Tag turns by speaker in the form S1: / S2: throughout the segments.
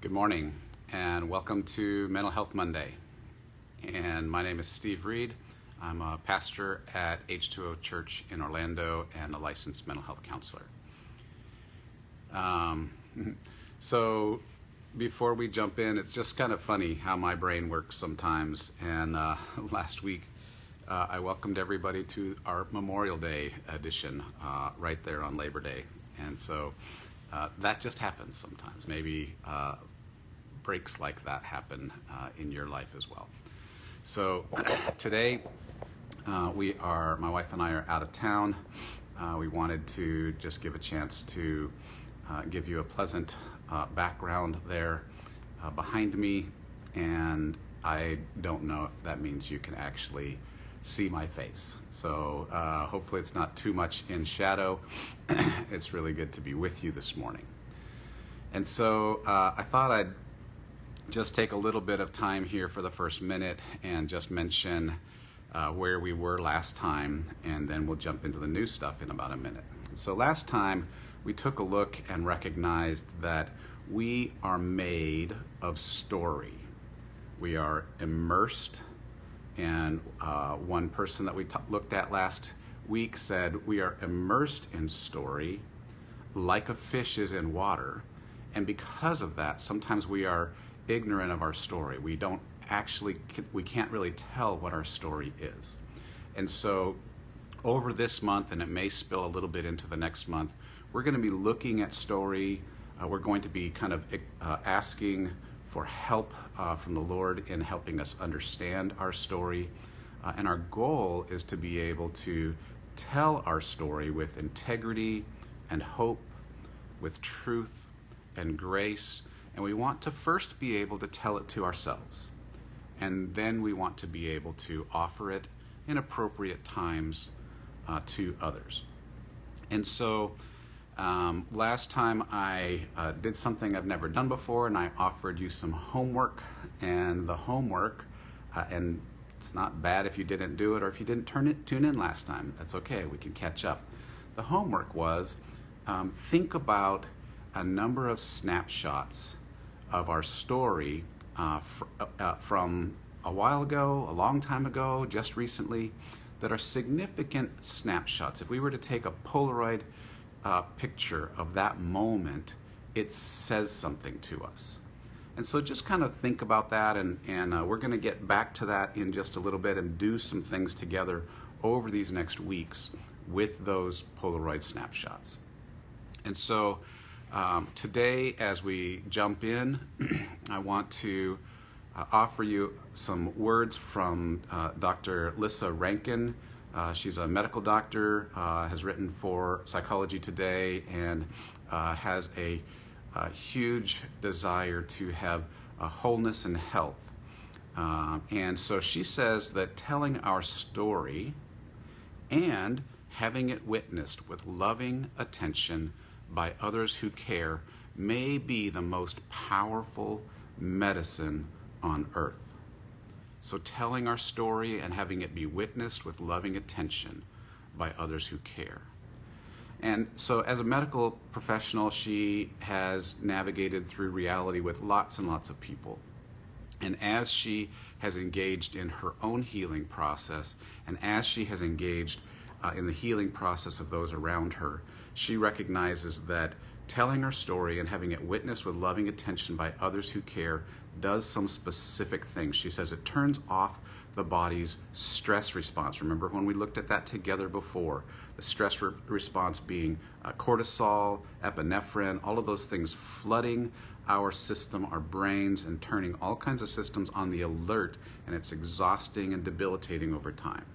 S1: Good morning and welcome to Mental Health Monday. And my name is Steve Reed. I'm a pastor at H2O Church in Orlando and a licensed mental health counselor. So before we jump in, it's just kind of funny how my brain works sometimes. And last week I welcomed everybody to our Memorial Day edition right there on Labor Day. And so that just happens sometimes. Maybe breaks like that happen in your life as well. So today my wife and I are out of town. We wanted to just give a chance to give you a pleasant background there behind me, and I don't know if that means you can actually see my face. So hopefully it's not too much in shadow. It's really good to be with you this morning. And so I thought I'd just take a little bit of time here for the first minute and just mention where we were last time, and then we'll jump into the new stuff in about a minute. So last time we took a look and recognized that we are made of story. We are immersed, and one person that we looked at last week said we are immersed in story like a fish is in water, and because of that sometimes we are ignorant of our story. We can't really tell what our story is. And so over this month, and it may spill a little bit into the next month, we're going to be looking at story. We're going to be kind of asking for help from the Lord in helping us understand our story. And our goal is to be able to tell our story with integrity and hope, with truth and grace. And we want to first be able to tell it to ourselves. And then we want to be able to offer it in appropriate times to others. And so last time I did something I've never done before, and I offered you some homework. And the homework, and it's not bad if you didn't do it or if you didn't tune in last time. That's okay, we can catch up. The homework was think about a number of snapshots of our story from a while ago, a long time ago, just recently, that are significant snapshots. If we were to take a Polaroid picture of that moment, it says something to us. And so just kind of think about that, and we're going to get back to that in just a little bit and do some things together over these next weeks with those Polaroid snapshots. And so today, as we jump in, I want to offer you some words from Dr. Lissa Rankin. She's a medical doctor, has written for Psychology Today, and has a huge desire to have wholeness and health. And so she says that telling our story and having it witnessed with loving attention by others who care may be the most powerful medicine on earth. So telling our story and having it be witnessed with loving attention by others who care. And so as a medical professional, she has navigated through reality with lots and lots of people. And as she has engaged in her own healing process, and as she has engaged in the healing process of those around her, she recognizes that telling her story and having it witnessed with loving attention by others who care does some specific things. She says it turns off the body's stress response. Remember when we looked at that together before? The stress response being cortisol, epinephrine, all of those things flooding our system, our brains, and turning all kinds of systems on the alert, and it's exhausting and debilitating over time.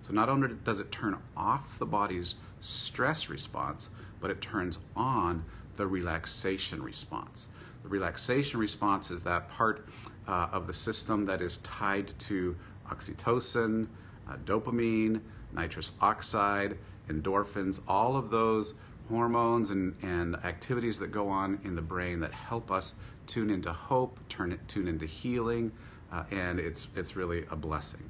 S1: So not only does it turn off the body's stress response, but it turns on the relaxation response. The relaxation response is that part of the system that is tied to oxytocin, dopamine, nitrous oxide, endorphins, all of those hormones and activities that go on in the brain that help us tune into hope, tune into healing, and it's really a blessing.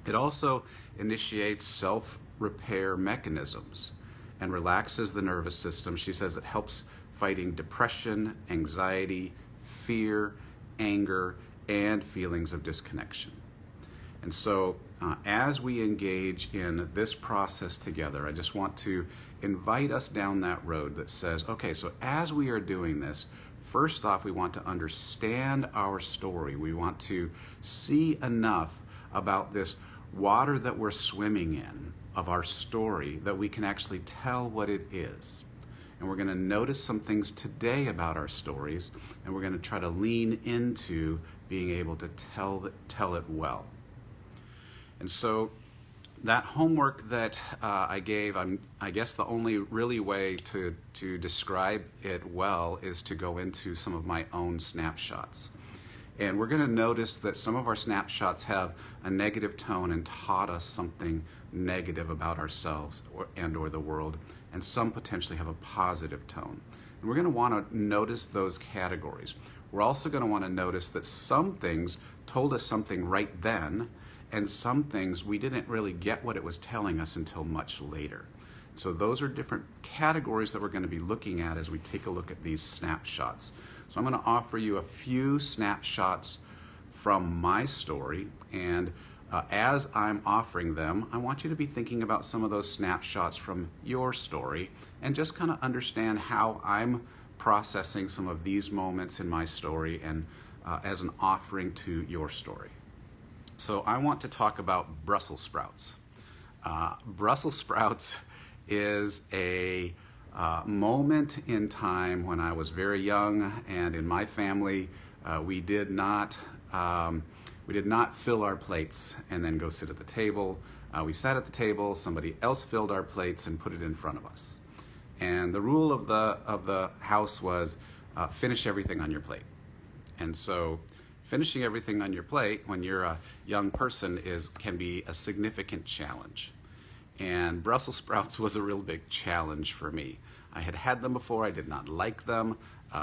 S1: It also initiates self-repair mechanisms and relaxes the nervous system. She says it helps fighting depression, anxiety, fear, anger, and feelings of disconnection. And so as we engage in this process together, I just want to invite us down that road that says, okay, so as we are doing this, first off, we want to understand our story. We want to see enough about this water that we're swimming in of our story that we can actually tell what it is. And we're going to notice some things today about our stories, and we're going to try to lean into being able to tell it well. And so that homework that I gave, I guess the only really way to describe it well is to go into some of my own snapshots. And we're going to notice that some of our snapshots have a negative tone and taught us something negative about ourselves or the world, and some potentially have a positive tone. And we're going to want to notice those categories. We're also going to want to notice that some things told us something right then, and some things we didn't really get what it was telling us until much later. So those are different categories that we're going to be looking at as we take a look at these snapshots. So I'm going to offer you a few snapshots from my story, and as I'm offering them, I want you to be thinking about some of those snapshots from your story and just kind of understand how I'm processing some of these moments in my story and as an offering to your story. So I want to talk about Brussels sprouts. Brussels sprouts is a moment in time when I was very young, and in my family, we did not fill our plates and then go sit at the table. We sat at the table, somebody else filled our plates and put it in front of us. And the rule of the house was finish everything on your plate. And so finishing everything on your plate when you're a young person can be a significant challenge. And Brussels sprouts was a real big challenge for me. I had had them before, I did not like them.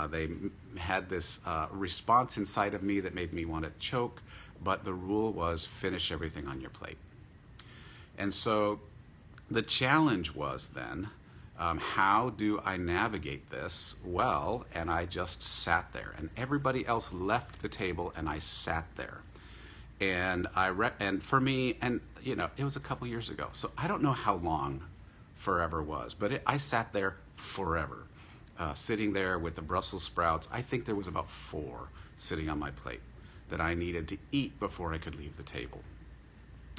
S1: They had this response inside of me that made me want to choke, but the rule was finish everything on your plate. And so the challenge was then, how do I navigate this well? And I just sat there, and everybody else left the table, and I sat there. And and for me, and it was a couple years ago, so I don't know how long forever was, but I sat there forever, sitting there with the Brussels sprouts. I think there was about 4 sitting on my plate that I needed to eat before I could leave the table.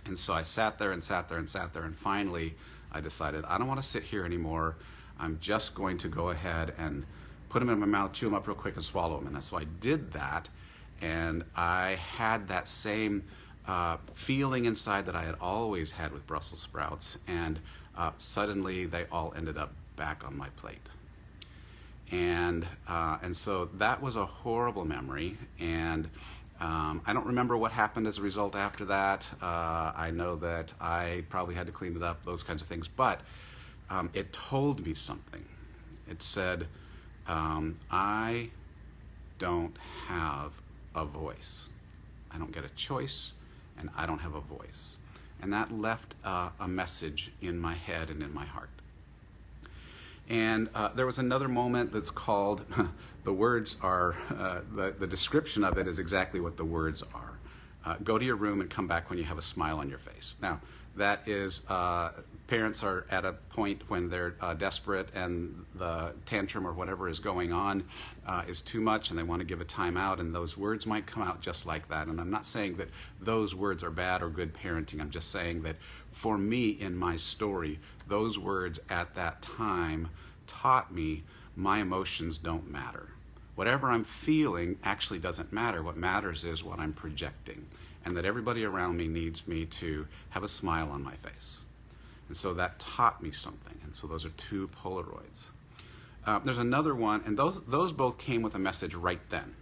S1: And so I sat there and sat there and sat there, and finally I decided I don't want to sit here anymore. I'm just going to go ahead and put them in my mouth, chew them up real quick, and swallow them. And so I did that, and I had that same feeling inside that I had always had with Brussels sprouts, and suddenly they all ended up back on my plate. And so that was a horrible memory, and I don't remember what happened as a result after that. I know that I probably had to clean it up, those kinds of things, but it told me something. It said, I don't have a voice. I don't get a choice, and I don't have a voice. And that left a message in my head and in my heart. And there was another moment that's called, the words are, the description of it is exactly what the words are. Go to your room and come back when you have a smile on your face. Now, that is, parents are at a point when they're desperate and the tantrum or whatever is going on is too much and they want to give a timeout, and those words might come out just like that. And I'm not saying that those words are bad or good parenting. I'm just saying that for me in my story, those words at that time taught me my emotions don't matter. Whatever I'm feeling actually doesn't matter. What matters is what I'm projecting, and that everybody around me needs me to have a smile on my face. And so that taught me something. And so those are 2 Polaroids. There's another one, and those both came with a message right then.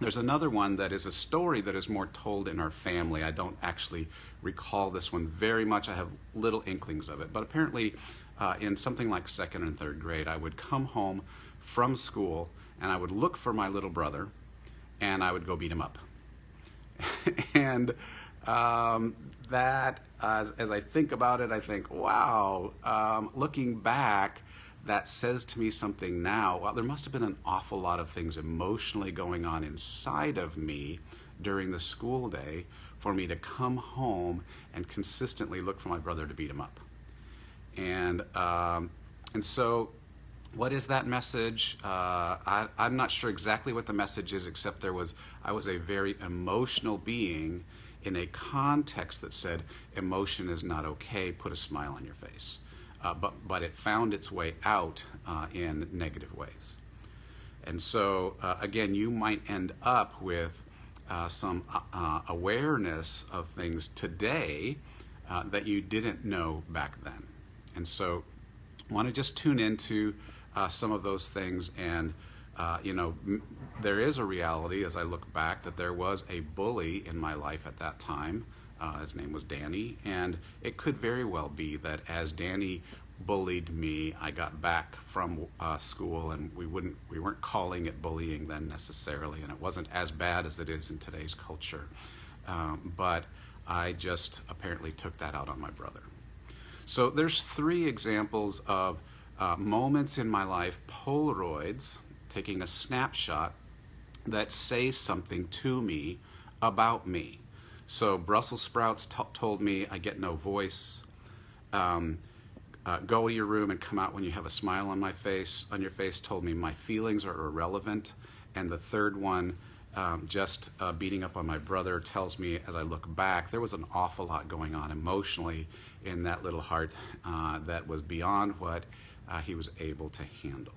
S1: There's another one that is a story that is more told in our family. I don't actually recall this one very much. I have little inklings of it. But apparently in something like 2nd and 3rd grade, I would come home from school and I would look for my little brother and I would go beat him up. And that, as I think about it, I think, wow, looking back, that says to me something now. Well, there must have been an awful lot of things emotionally going on inside of me during the school day for me to come home and consistently look for my brother to beat him up. And so what is that message? I'm not sure exactly what the message is, except I was a very emotional being in a context that said emotion is not okay, put a smile on your face. But it found its way out in negative ways. And so again, you might end up with some awareness of things today that you didn't know back then. And so I want to just tune into some of those things. And there is a reality as I look back that there was a bully in my life at that time. His name was Danny, and it could very well be that as Danny bullied me, I got back from school, and we weren't calling it bullying then necessarily, and it wasn't as bad as it is in today's culture. But I just apparently took that out on my brother. So there's 3 examples of moments in my life, Polaroids, taking a snapshot that say something to me about me. So Brussels sprouts told me I get no voice. Go to your room and come out when you have a smile on your face told me my feelings are irrelevant. And the third one, beating up on my brother, tells me as I look back, there was an awful lot going on emotionally in that little heart that was beyond what he was able to handle.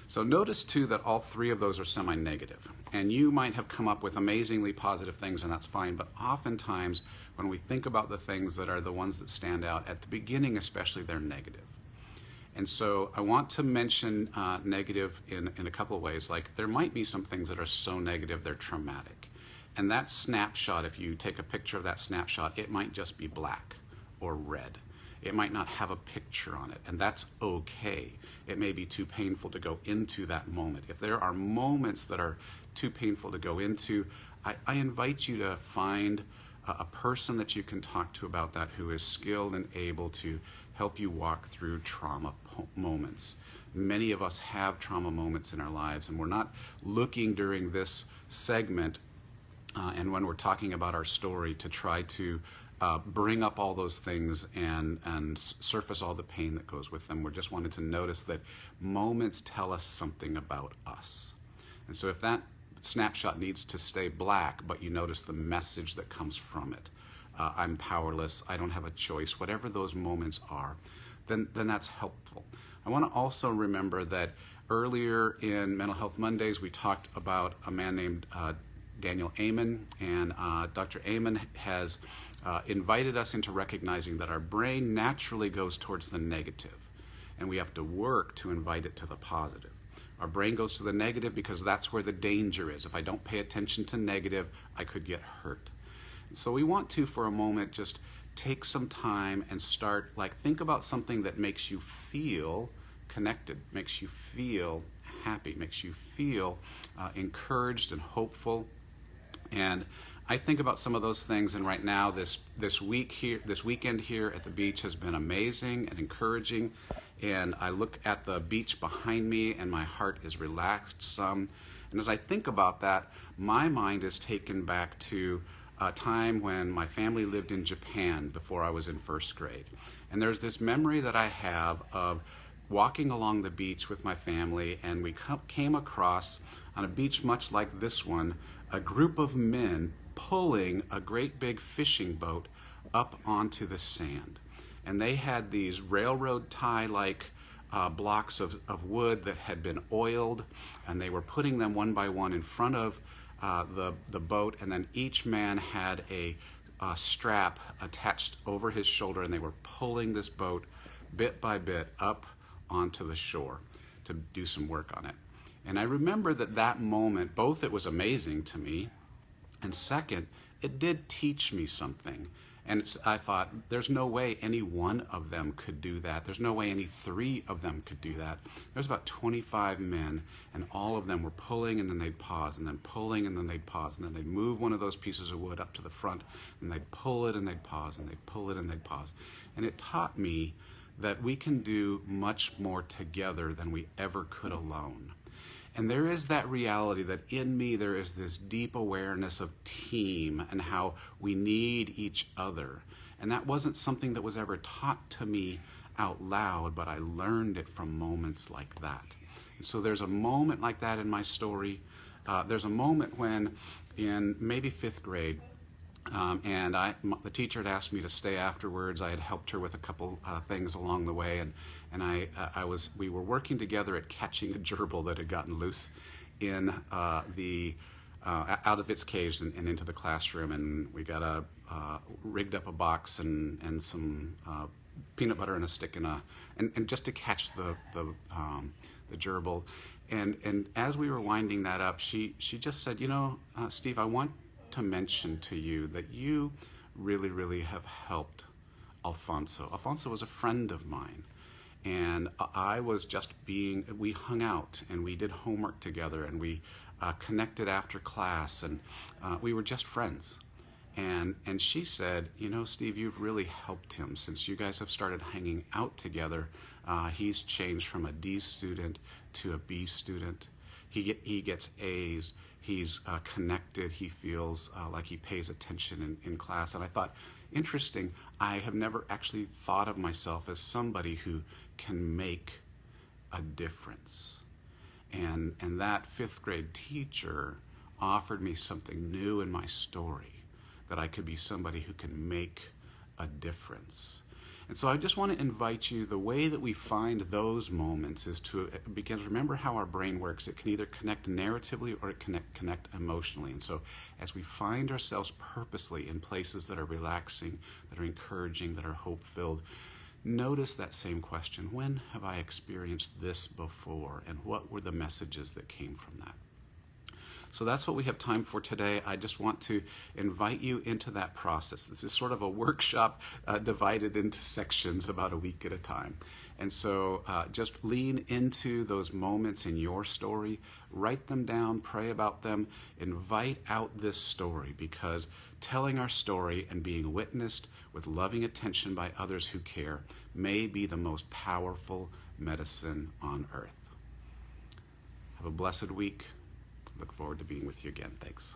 S1: So notice too that all 3 of those are semi-negative. And you might have come up with amazingly positive things, and that's fine, but oftentimes when we think about the things that are the ones that stand out, at the beginning especially, they're negative. And so I want to mention negative in a couple of ways. Like, there might be some things that are so negative they're traumatic. And that snapshot, if you take a picture of that snapshot, it might just be black or red. It might not have a picture on it, and that's okay. It may be too painful to go into that moment. If there are moments that are too painful to go into, I invite you to find a person that you can talk to about that, who is skilled and able to help you walk through trauma moments. Many of us have trauma moments in our lives, and we're not looking during this segment and when we're talking about our story to try to bring up all those things and surface all the pain that goes with them. We're just wanting to notice that moments tell us something about us. And so if that snapshot needs to stay black, but you notice the message that comes from it, I'm powerless, I don't have a choice, whatever those moments are, then that's helpful. I want to also remember that earlier in Mental Health Mondays, we talked about a man named Daniel Amen, and Dr. Amen has invited us into recognizing that our brain naturally goes towards the negative, and we have to work to invite it to the positive. Our brain goes to the negative because that's where the danger is. If I don't pay attention to negative, I could get hurt. So we want to, for a moment, just take some time and start, think about something that makes you feel connected, makes you feel happy, makes you feel encouraged and hopeful. And I think about some of those things, and right now, this weekend here at the beach has been amazing and encouraging. And I look at the beach behind me, and my heart is relaxed some. And as I think about that, my mind is taken back to a time when my family lived in Japan before I was in first grade. And there's this memory that I have of walking along the beach with my family, and we came across, on a beach much like this one, a group of men pulling a great big fishing boat up onto the sand. And they had these railroad tie-like blocks of wood that had been oiled, and they were putting them one by one in front of the boat, and then each man had a strap attached over his shoulder, and they were pulling this boat bit by bit up onto the shore to do some work on it. And I remember that moment, both it was amazing to me, and second, it did teach me something. And I thought, there's no way any one of them could do that. There's no way any 3 of them could do that. There's about 25 men, and all of them were pulling, and then they'd pause, and then pulling, and then they'd pause, and then they'd move one of those pieces of wood up to the front, and they'd pull it, and they'd pause, and they'd pull it, and they'd pause. And it taught me that we can do much more together than we ever could alone. And there is that reality that in me there is this deep awareness of team and how we need each other. And that wasn't something that was ever taught to me out loud, but I learned it from moments like that. And so there's a moment like that in my story. There's a moment when in maybe 5th grade, the teacher had asked me to stay afterwards. I had helped her with a couple things along the way, and we were working together at catching a gerbil that had gotten loose in out of its cage and into the classroom, and we got rigged up a box and some peanut butter and a stick and just to catch the gerbil, and as we were winding that up, she just said, Steve, I want to mention to you that you really, really have helped Alfonso. Alfonso was a friend of mine, and I was just we hung out and we did homework together and we connected after class, and we were just friends. And she said, Steve, you've really helped him since you guys have started hanging out together. He's changed from a D student to a B student. He gets A's. He's connected. He feels like he pays attention in class. And I thought, interesting, I have never actually thought of myself as somebody who can make a difference. And that 5th grade teacher offered me something new in my story, that I could be somebody who can make a difference. And so I just want to invite you, the way that we find those moments is to begin to remember how our brain works. It can either connect narratively or it can connect emotionally. And so as we find ourselves purposely in places that are relaxing, that are encouraging, that are hope-filled, notice that same question: when have I experienced this before? And what were the messages that came from that? So that's what we have time for today. I just want to invite you into that process. This is sort of a workshop divided into sections about a week at a time. And so just lean into those moments in your story, write them down, pray about them, invite out this story, because telling our story and being witnessed with loving attention by others who care may be the most powerful medicine on earth. Have a blessed week. Look forward to being with you again. Thanks.